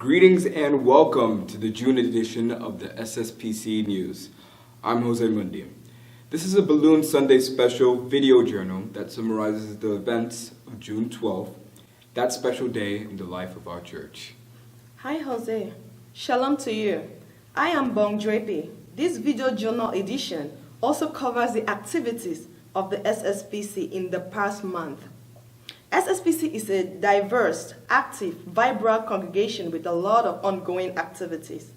Greetings and welcome to the June edition of the Sspc News. I'm Jose Mundi. This is a Balloon Sunday special video journal that summarizes the events of June 12th, that special day in the life of our church. Hi Jose, shalom to you. I am Bong Drape. This video journal edition also covers the activities of the Sspc in the past month. Sspc is a diverse, active, vibrant congregation with a lot of ongoing activities.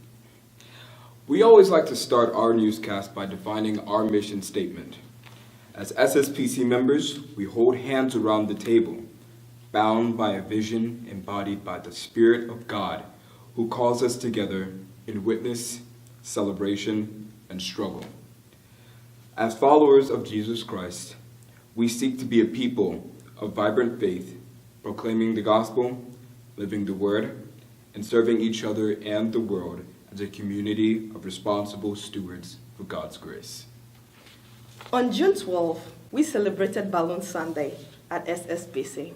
We always like to start our newscast by defining our mission statement. As Sspc members, we hold hands around the table, bound by a vision embodied by the Spirit of God, who calls us together in witness, celebration, and struggle. As followers of Jesus Christ, we seek to be a people of vibrant faith, proclaiming the gospel, living the word, and serving each other and the world as a community of responsible stewards for God's grace. On June 12th, we celebrated Balloon Sunday at Sspc.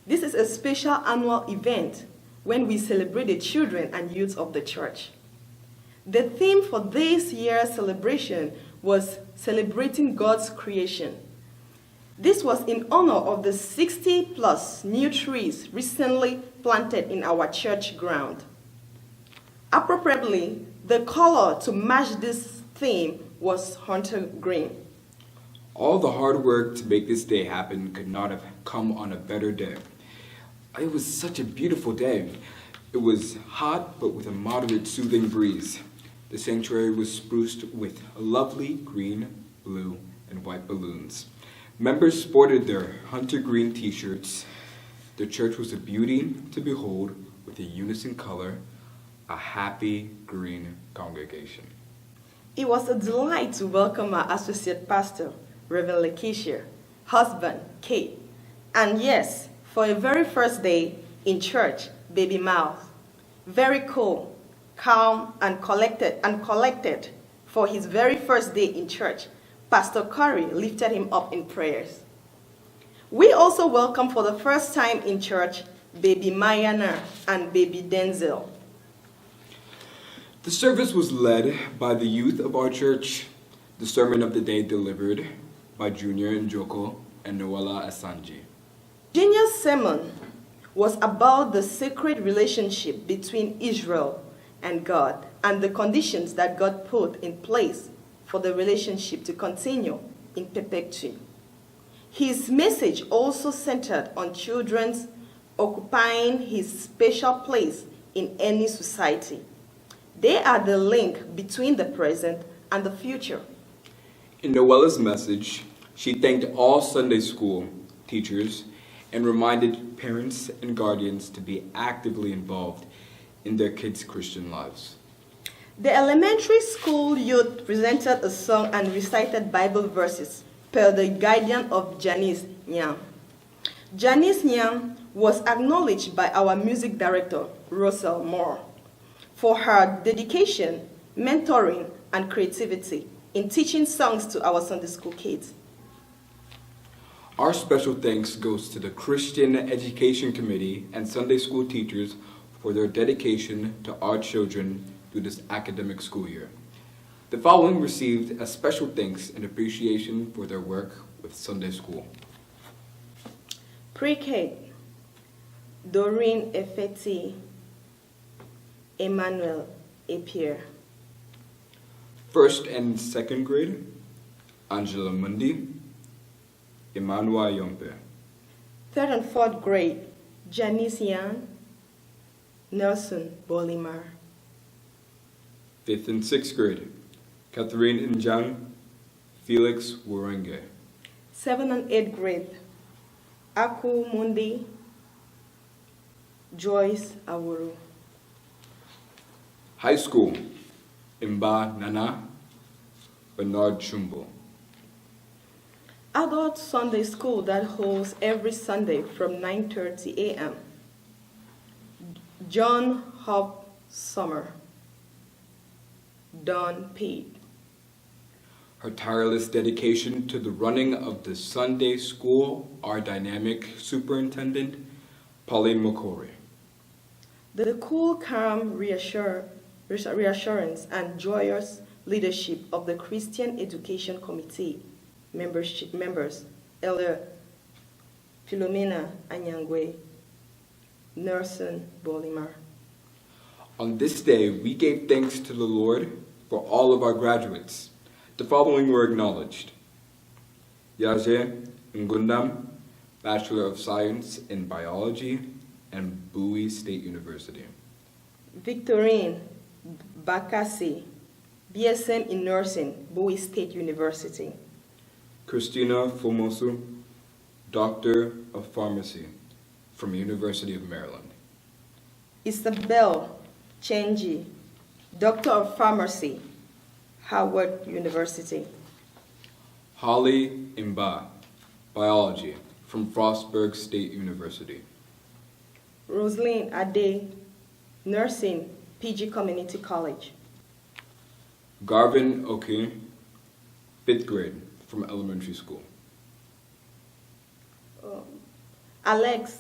This is a special annual event when we celebrate the children and youth of the church. The theme for this year's celebration was celebrating God's creation. This was in honor of the 60+ new trees recently planted in our church ground. Appropriately, the color to match this theme was hunter green. All the hard work to make this day happen could not have come on a better day. It was such a beautiful day. It was hot, but with a moderate, soothing breeze. The sanctuary was spruced with lovely green, blue, and white balloons. Members sported their hunter green t-shirts. The church was a beauty to behold with a unison color, a happy green congregation. It was a delight to welcome our associate pastor, Reverend Lakeisha, husband, Kate, and yes, for a very first day in church, baby Mouth. Very cool, calm, and collected for his very first day in church. Pastor Corey lifted him up in prayers. We also welcome for the first time in church, baby Mayana and baby Denzel. The service was led by the youth of our church, the sermon of the day delivered by Junior Njoko and Noella Asanji. Junior's sermon was about the sacred relationship between Israel and God and the conditions that God put in place for the relationship to continue in perpetuity. His message also centered on children's occupying his special place in any society. They are the link between the present and the future. In Noella's message, she thanked all Sunday school teachers and reminded parents and guardians to be actively involved in their kids' Christian lives. The elementary school youth presented a song and recited Bible verses per the guidance of Janice Nyam. Janice Nyam was acknowledged by our music director, Russell Moore, for her dedication, mentoring, and creativity in teaching songs to our Sunday school kids. Our special thanks goes to the Christian Education Committee and Sunday school teachers for their dedication to our children through this academic school year. The following received a special thanks and appreciation for their work with Sunday school. Pre-K, Doreen Efeti, Emmanuel Epier. First and second grade, Angela Mundi, Emmanuel Yompe. Third and fourth grade, Janice Yan, Nelson Bolimar. Fifth and sixth grade, Catherine Njang, Felix Warenge. 7th and 8th grade, Aku Mundi, Joyce Awuru. High school, Imba Nana, Bernard Chumbo. Adult Sunday school that holds every Sunday from 9:30 a.m. John Hop Summer, Don Pete. Her tireless dedication to the running of the Sunday school, our dynamic superintendent, Pauline McCory. The cool, calm reassurance and joyous leadership of the Christian Education Committee members, Elder Philomena Anyangwe, Nelson Bolimar. On this day, we gave thanks to the Lord for all of our graduates. The following were acknowledged: Yaje Ngundam, Bachelor of Science in Biology, and Bowie State University. Victorine Bakassi, BSM in Nursing, Bowie State University. Christina Fomosu, Doctor of Pharmacy from University of Maryland. Isabel Chenji, Doctor of Pharmacy, Howard University. Holly Imba, Biology from Frostburg State University. Rosaline Ade, Nursing, PG Community College. Garvin Oki, 5th grade from elementary school. Alex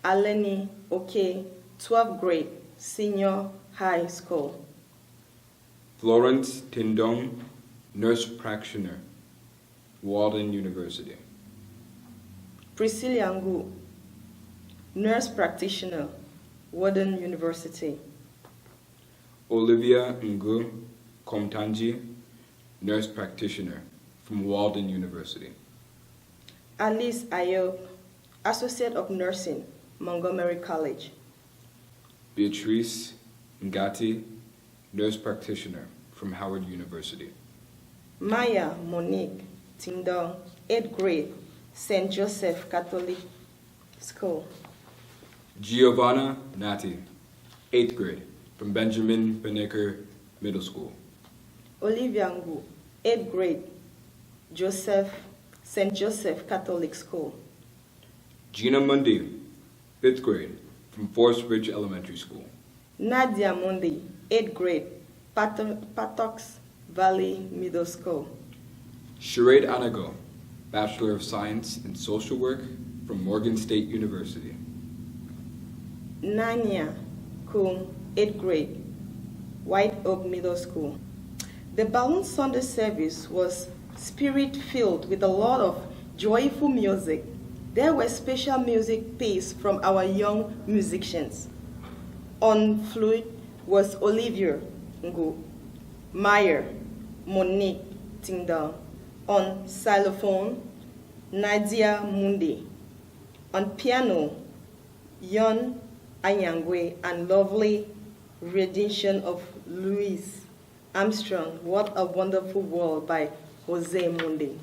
Aleni Oke, 12th grade, senior high school. Florence Tindong, nurse practitioner, Walden University. Priscilla Ngu, nurse practitioner, Walden University. Olivia Ngu Komtanji, nurse practitioner from Walden University. Alice Ayob, Associate of Nursing, Montgomery College. Beatrice Ngati, nurse practitioner from Howard University. Maya Monique Tindong, 8th grade, St. Joseph Catholic School. Giovanna Nati, 8th grade from Benjamin Benecker Middle School. Olivia Ngu, 8th grade, St. Joseph Catholic School. Gina Mundi, 5th grade from Forest Ridge Elementary School. Nadia Mundi, 8th grade, Patox Valley Middle School. Sherade Anago, Bachelor of Science in Social Work from Morgan State University. Nanya Kum, 8th grade, White Oak Middle School. The Balloon Sunday service was spirit-filled with a lot of joyful music. There were special music pieces from our young musicians. On flute was Olivia Ngu, Meyer, Monique Tindal. On xylophone, Nadia Mundi. On piano, Yon Anyangwe and lovely rendition of Louis Armstrong, What a Wonderful World by Jose Mundi.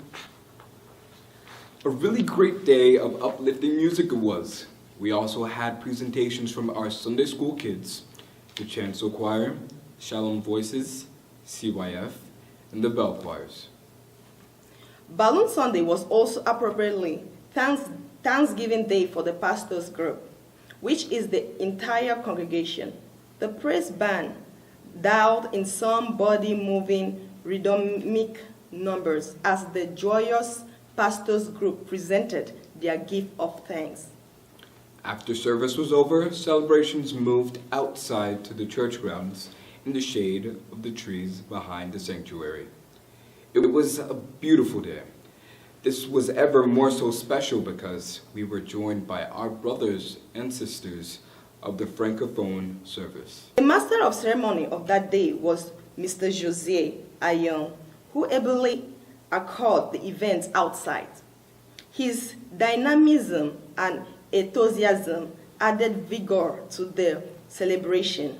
A really great day of uplifting music it was. We also had presentations from our Sunday school kids, the Chancel Choir, Shalom Voices, CYF, and the Bell Choirs. Balloon Sunday was also appropriately Thanksgiving Day for the pastors group, which is the entire congregation. The praise band dialed in some body-moving rhythmic numbers as the joyous pastors group presented their gift of thanks. After service was over, celebrations moved outside to the church grounds in the shade of the trees behind the sanctuary. It was a beautiful day. This was ever more so special because we were joined by our brothers and sisters of the Francophone service. The master of ceremony of that day was Mr. José Ayon, who ably accord the events outside. His dynamism and enthusiasm added vigor to the celebration.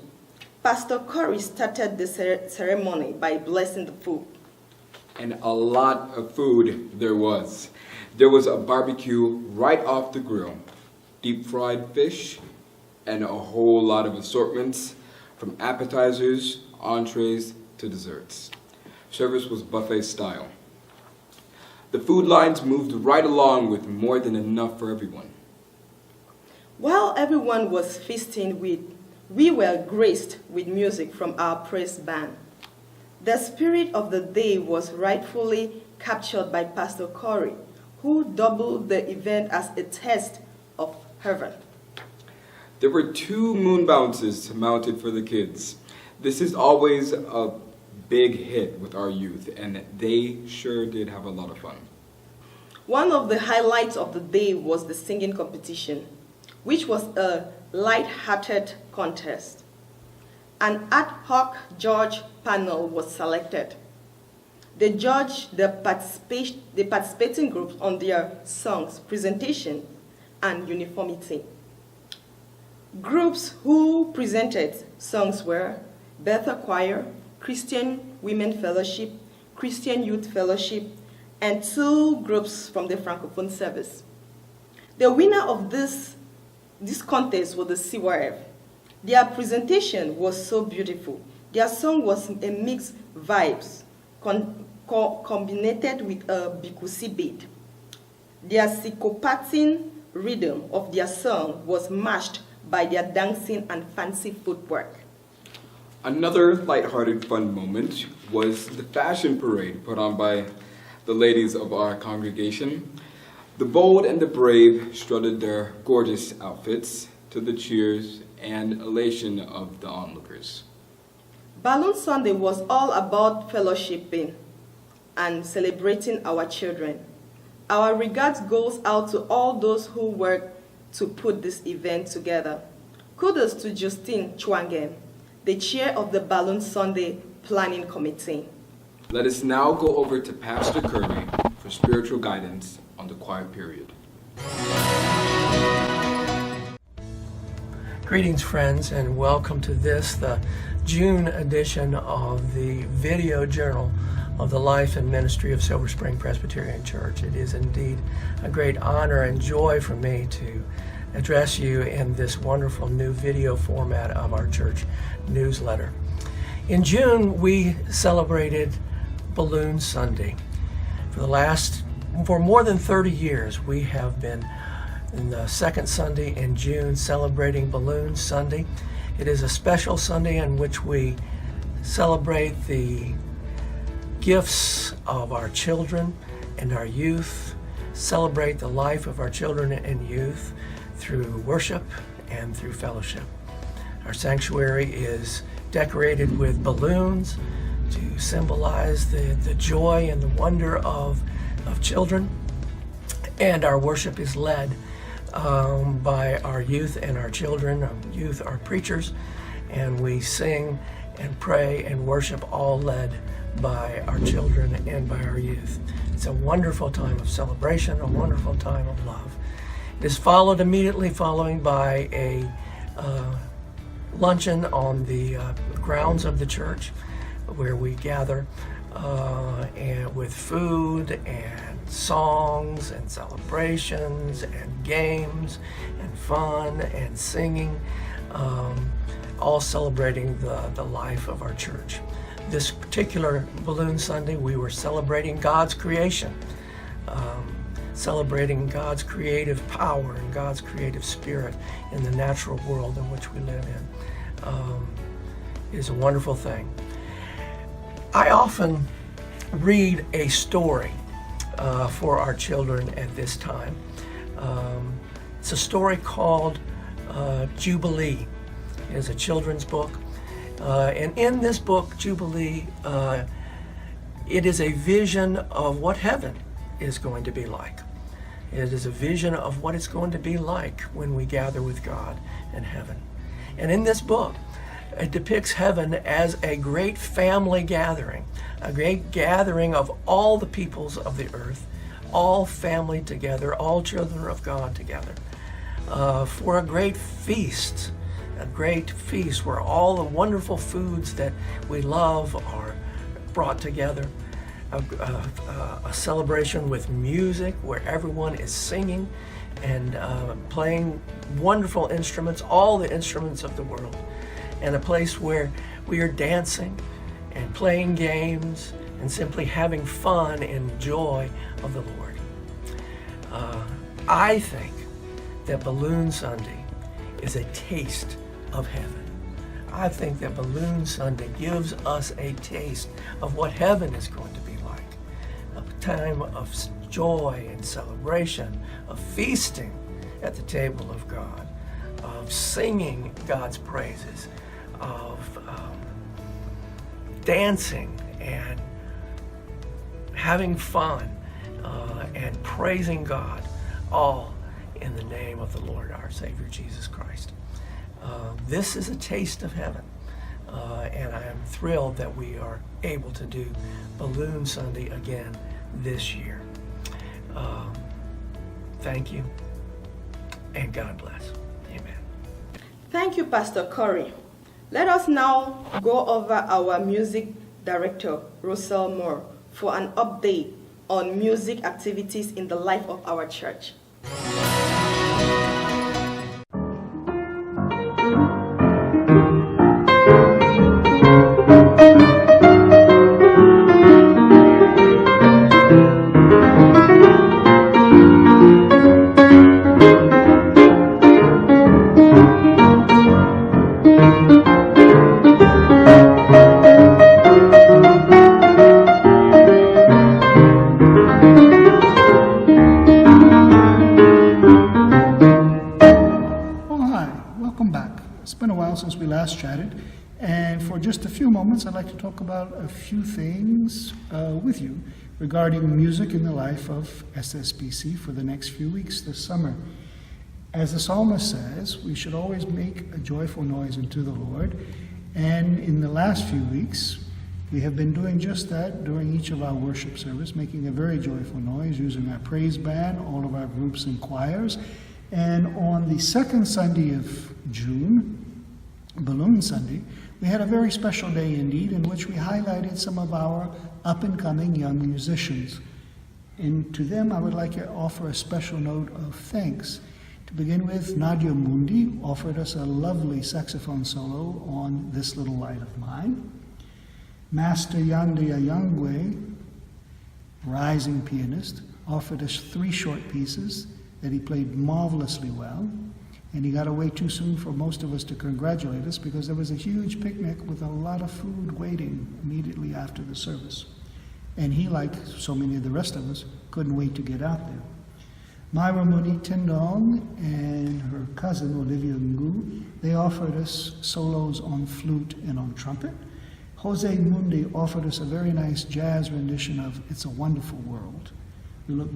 Pastor Corey started the ceremony by blessing the food. And a lot of food there was. There was a barbecue right off the grill, deep fried fish, and a whole lot of assortments from appetizers, entrees, to desserts. Service was buffet style. The food lines moved right along with more than enough for everyone. While everyone was feasting, we were graced with music from our praise band. The spirit of the day was rightfully captured by Pastor Corey, who doubled the event as a test of heaven. There were 2 moon bounces mounted for the kids. This is always a big hit with our youth, and they sure did have a lot of fun. One of the highlights of the day was the singing competition, which was a light-hearted contest. An ad hoc judge panel was selected. They judged the participating groups on their songs, presentation, and uniformity. Groups who presented songs were Bethel Choir, Christian Women Fellowship, Christian Youth Fellowship, and 2 groups from the Francophone service. The winner of this contest was the CYF. Their presentation was so beautiful. Their song was a mixed vibes, combined with a bikusi beat. Their psychopathic rhythm of their song was matched by their dancing and fancy footwork. Another lighthearted fun moment was the fashion parade put on by the ladies of our congregation. The bold and the brave strutted their gorgeous outfits to the cheers and elation of the onlookers. Balloon Sunday was all about fellowshipping and celebrating our children. Our regards goes out to all those who worked to put this event together. Kudos to Justine Chwangen, the chair of the Balloon Sunday Planning Committee. Let us now go over to Pastor Kirby for spiritual guidance on the quiet period. Greetings, friends, and welcome to this, the June edition of the video journal of the life and ministry of Silver Spring Presbyterian Church. It is indeed a great honor and joy for me to address you in this wonderful new video format of our church newsletter. In June, we celebrated Balloon Sunday. For more than 30 years, we have been in the second Sunday in June celebrating Balloon Sunday. It is a special Sunday in which we celebrate the gifts of our children and our youth, celebrate the life of our children and youth through worship and through fellowship. Our sanctuary is decorated with balloons to symbolize the joy and the wonder of children, and our worship is led by our youth and our children. Our youth are preachers, and we sing and pray and worship, all led by our children and by our youth. It's a wonderful time of celebration, a wonderful time of love. It is followed immediately following by a luncheon on the grounds of the church, where we gather and with food and songs and celebrations and games and fun and singing, all celebrating the life of our church. This particular Balloon Sunday, we were celebrating God's creation, celebrating God's creative power and God's creative spirit in the natural world in which we live in. It is a wonderful thing. I often read a story for our children at this time. It's a story called Jubilee. It is a children's book. And in this book, Jubilee, it is a vision of what heaven is going to be like. It is a vision of what it's going to be like when we gather with God in heaven. And in this book, it depicts heaven as a great family gathering, a great gathering of all the peoples of the earth, all family together, all children of God together, for a great feast where all the wonderful foods that we love are brought together, a celebration with music where everyone is singing and playing wonderful instruments, all the instruments of the world, and a place where we are dancing and playing games and simply having fun and joy of the Lord. I think that Balloon Sunday is a taste of heaven. I think that Balloon Sunday gives us a taste of what heaven is going to be like. A time of joy and celebration, of feasting at the table of God, of singing God's praises, of dancing and having fun and praising God, all in the name of the Lord our Savior Jesus Christ. This is a taste of heaven, and I am thrilled that we are able to do Balloon Sunday again this year. Thank you, and God bless. Amen. Thank you, Pastor Corey. Let us now go over our music director, Russell Moore, for an update on music activities in the life of our church. Since we last chatted, and for just a few moments I'd like to talk about a few things with you regarding music in the life of SSPC for the next few weeks this summer. As the psalmist says, we should always make a joyful noise unto the Lord, and in the last few weeks we have been doing just that during each of our worship service, making a very joyful noise using our praise band, all of our groups and choirs. And on the second Sunday of June, Balloon Sunday, we had a very special day indeed in which we highlighted some of our up-and-coming young musicians. And to them I would like to offer a special note of thanks. To begin with, Nadia Mundi offered us a lovely saxophone solo on This Little Light of Mine. Master Yandi Ayangwe, rising pianist, offered us 3 short pieces that he played marvelously well. And he got away too soon for most of us to congratulate us because there was a huge picnic with a lot of food waiting immediately after the service. And he, like so many of the rest of us, couldn't wait to get out there. Myra Muni Tindong and her cousin Olivia Ngu, they offered us solos on flute and on trumpet. Jose Mundi offered us a very nice jazz rendition of It's a Wonderful World. We look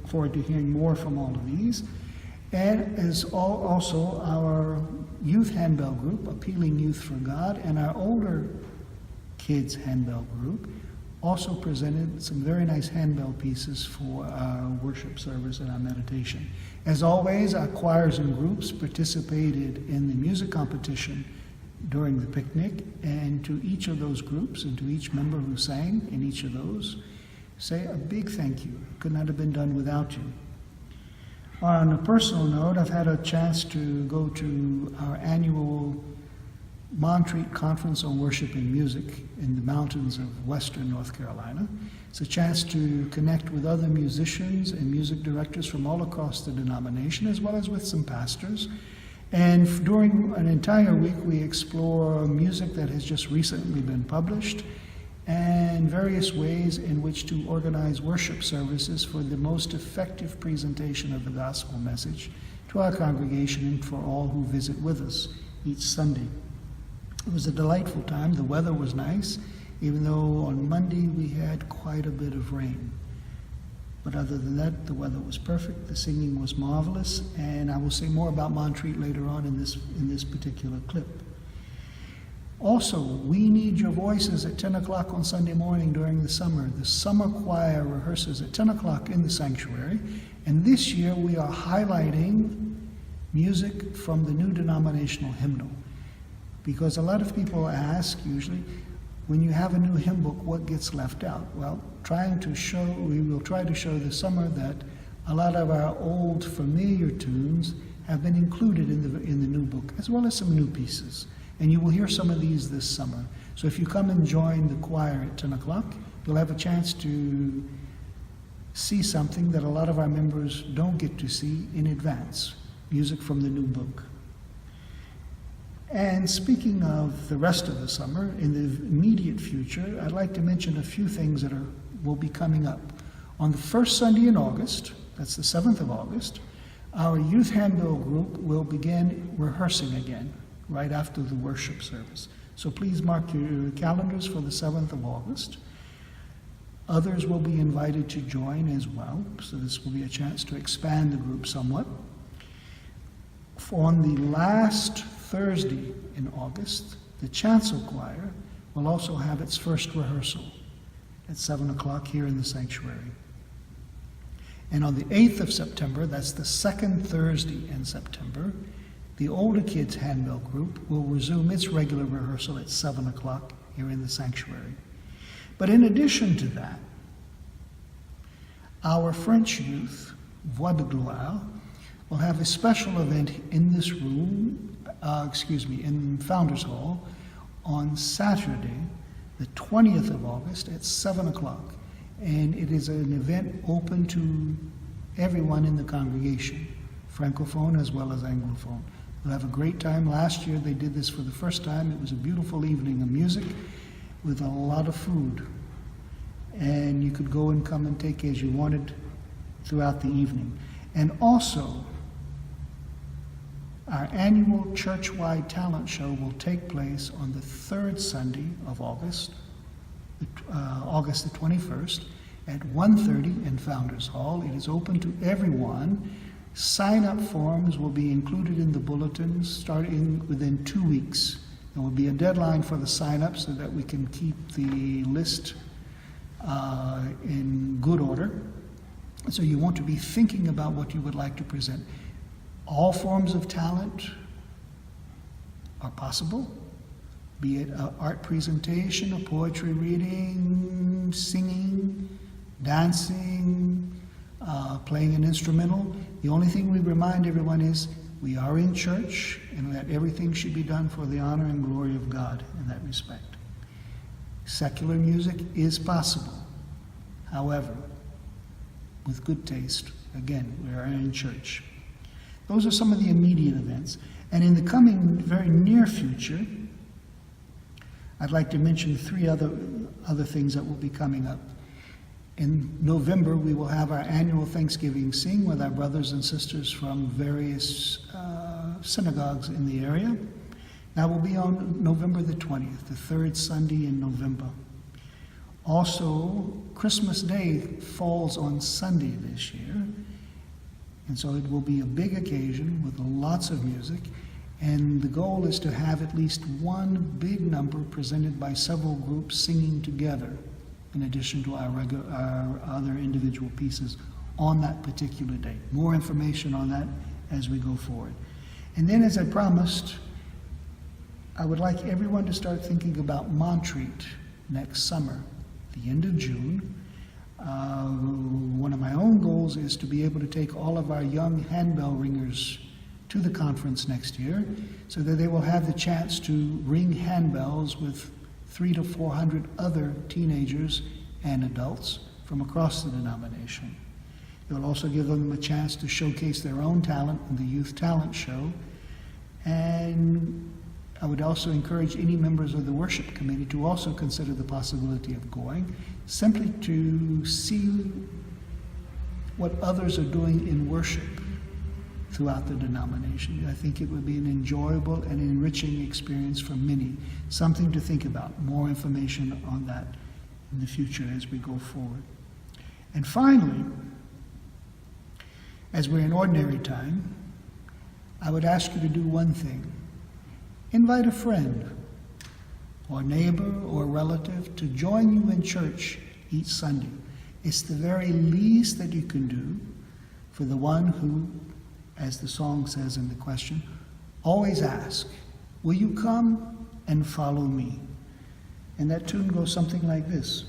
forward to hearing more from all of these. And as also our youth handbell group, Appealing Youth for God, and our older kids handbell group also presented some very nice handbell pieces for our worship service and our meditation. As always, our choirs and groups participated in the music competition during the picnic, and to each of those groups and to each member who sang in each of those, say a big thank you. It could not have been done without you. On a personal note, I've had a chance to go to our annual Montreat Conference on Worship and Music in the mountains of western North Carolina. It's a chance to connect with other musicians and music directors from all across the denomination, as well as with some pastors. And during an entire week, we explore music that has just recently been published and various ways in which to organize worship services for the most effective presentation of the gospel message to our congregation and for all who visit with us each Sunday. It was a delightful time. The weather was nice, even though on Monday we had quite a bit of rain. But other than that, the weather was perfect, the singing was marvelous, and I will say more about Montreat later on in this particular clip. Also, we need your voices at 10 o'clock on Sunday morning during the summer. The summer choir rehearses at 10 o'clock in the sanctuary, and this year we are highlighting music from the new denominational hymnal. Because a lot of people ask, usually, when you have a new hymn book, what gets left out? Well, we will try to show this summer that a lot of our old familiar tunes have been included in the new book, as well as some new pieces. And you will hear some of these this summer. So if you come and join the choir at 10 o'clock, you'll have a chance to see something that a lot of our members don't get to see in advance, music from the new book. And speaking of the rest of the summer, in the immediate future, I'd like to mention a few things that will be coming up. On the first Sunday in August, that's the 7th of August, Our youth handbill group will begin rehearsing again right after the worship service. So please mark your calendars for the 7th of August. Others will be invited to join as well, so this will be a chance to expand the group somewhat. On the last Thursday in August, the chancel choir will also have its first rehearsal at 7 o'clock here in the sanctuary. And on the 8th of September, that's the second Thursday in September, the older kids handbell group will resume its regular rehearsal at 7 o'clock here in the sanctuary. But in addition to that, our French youth, Voix de Gloire, will have a special event in this room, in Founders Hall, on Saturday, the 20th of August at 7 o'clock. And it is an event open to everyone in the congregation, Francophone as well as Anglophone. We'll have a great time. Last year they did this for the first time. It was a beautiful evening of music with a lot of food. And you could go and come and take as you wanted throughout the evening. And also, our annual church-wide talent show will take place on the third Sunday of August, August the 21st, at 1:30 in Founders Hall. It is open to everyone. Sign-up forms will be included in the bulletins starting within 2 weeks. There will be a deadline for the sign-up so that we can keep the list in good order. So you want to be thinking about what you would like to present. All forms of talent are possible, be it an art presentation, a poetry reading, singing, dancing, playing an instrumental. The only thing we remind everyone is we are in church and that everything should be done for the honor and glory of God in that respect. Secular music is possible. However, with good taste, again, we are in church. Those are some of the immediate events. And in the coming very near future, I'd like to mention 3 other things that will be coming up. In November, we will have our annual Thanksgiving Sing with our brothers and sisters from various synagogues in the area. That will be on November the 20th, the 3rd Sunday in November. Also, Christmas Day falls on Sunday this year, and so it will be a big occasion with lots of music, and the goal is to have at least one big number presented by several groups singing together, in addition to our other individual pieces on that particular day. More information on that as we go forward. And then, as I promised, I would like everyone to start thinking about Montreat next summer, the end of June. One of my own goals is to be able to take all of our young handbell ringers to the conference next year so that they will have the chance to ring handbells with 300 to 400 other teenagers and adults from across the denomination. It will also give them a chance to showcase their own talent in the Youth Talent Show. And I would also encourage any members of the worship committee to also consider the possibility of going, simply to see what others are doing in worship throughout the denomination. I think it would be an enjoyable and enriching experience for many. Something to think about. More information on that in the future as we go forward. And finally, as we're in ordinary time, I would ask you to do one thing. Invite a friend or neighbor or relative to join you in church each Sunday. It's the very least that you can do for the one who, as the song says in the question, always ask, will you come and follow me? And that tune goes something like this.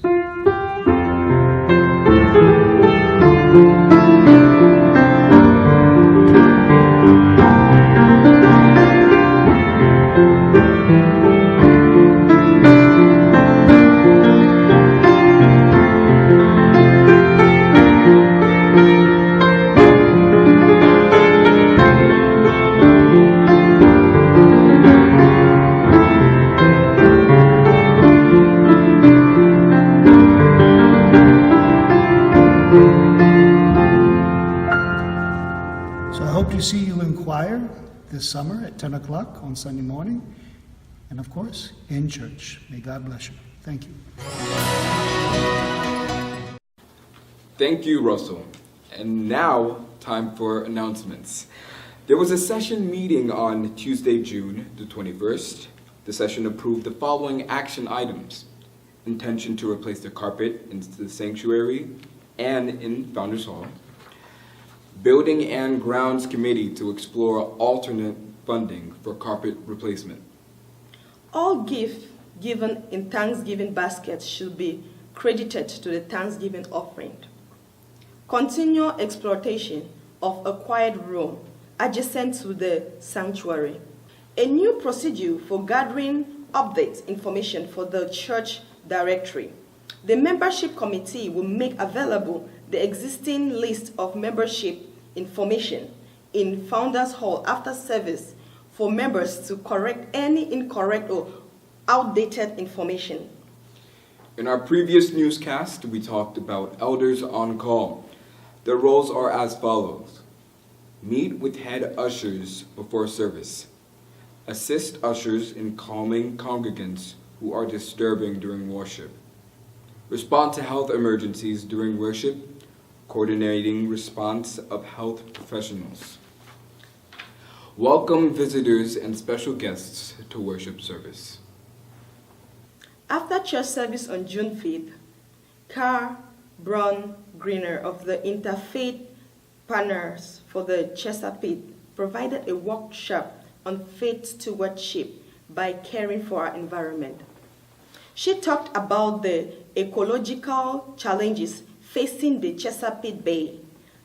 this summer at 10 o'clock on Sunday morning, and of course, in church. May God bless you. Thank you. Thank you, Russell. And now, time for announcements. There was a session meeting on Tuesday, June the 21st. The session approved the following action items: intention to replace the carpet in the sanctuary and in Founders Hall, Building and Grounds Committee to explore alternate funding for carpet replacement. All gifts given in Thanksgiving baskets should be credited to the Thanksgiving offering. Continual exploitation of a quiet room adjacent to the sanctuary. A new procedure for gathering update information for the church directory. The membership committee will make available the existing list of membership information in Founders Hall after service for members to correct any incorrect or outdated information. In our previous newscast, we talked about elders on call. Their roles are as follows: meet with head ushers before service, assist ushers in calming congregants who are disturbing during worship, respond to health emergencies during worship, coordinating response of health professionals, welcome visitors and special guests to worship service. After church service on June 5th, Carl Brown Greener of the Interfaith Partners for the Chesapeake provided a workshop on faith stewardship by caring for our environment. She talked about the ecological challenges facing the Chesapeake Bay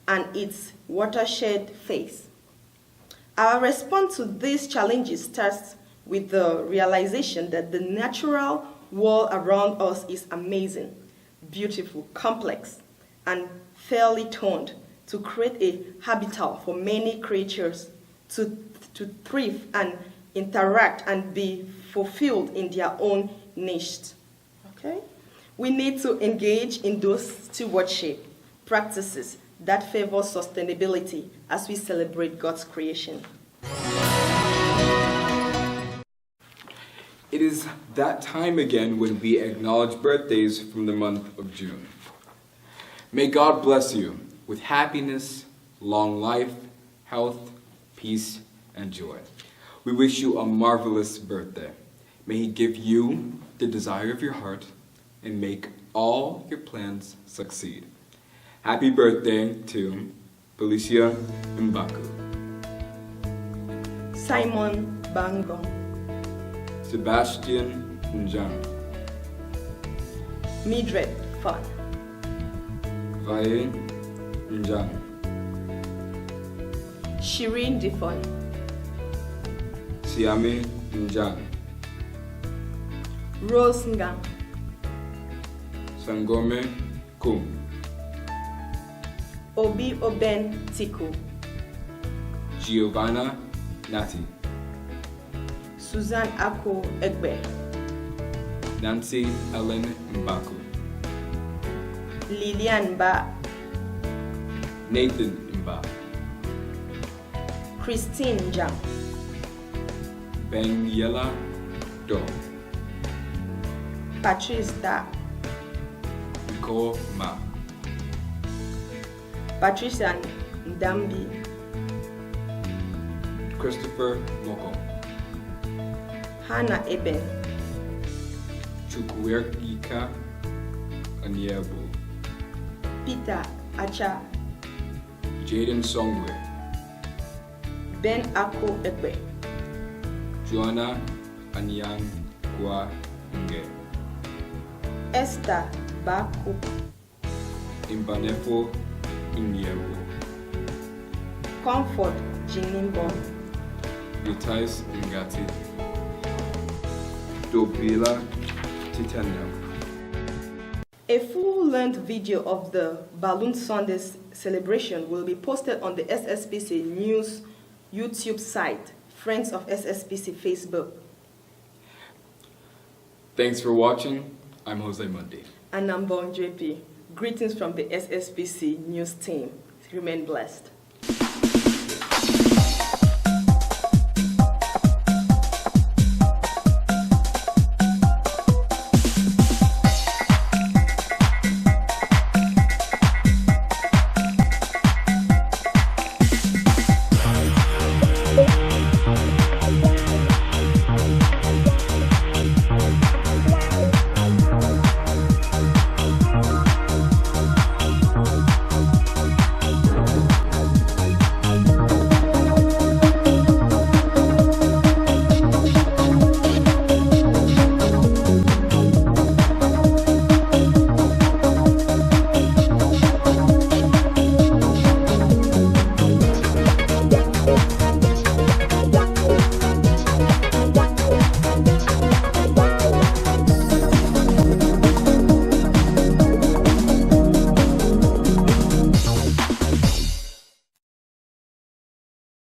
and its watershed phase. Our response to these challenges starts with the realization that the natural world around us is amazing, beautiful, complex, and fairly toned to create a habitat for many creatures to thrive and interact and be fulfilled in their own niche. Okay? We need to engage in those stewardship practices that favor sustainability as we celebrate God's creation. It is that time again when we acknowledge birthdays from the month of June. May God bless you with happiness, long life, health, peace, and joy. We wish you a marvelous birthday. May He give you the desire of your heart and make all your plans succeed. Happy birthday to Felicia Mbaku, Simon Bangong, Sebastian Njang, Mildred Fun, Vae Njang, Shireen Defon, Siame Njang, Rose Ngang, Sangome Kum, Obi Oben Tiku, Giovanna Nati, Susan Ako Egbe, Nancy Ellen Mbaku, Lilian Ba, Nathan Mba, Christine Jang, Bengyela Do, Patrice Da, Nicole Ma, Patricia Ndambi, Christopher Moko, Hannah Eben, Chukwuemeka Anyebu, Peter Acha, Jaden Songwe, Ben Ako Egbe, Joanna Anyang Kwa Nge, Esther Baku, Imbanefo Inyebu, Comfort Jinimbo, Vitais Ngati, Dobila Titania. A full-length video of the Balloon Sunday celebration will be posted on the SSPC News YouTube site, Friends of SSPC Facebook. Thanks for watching. I'm Jose Mundi. And I'm Bon JP. Greetings from the SSPC News team. Remain blessed.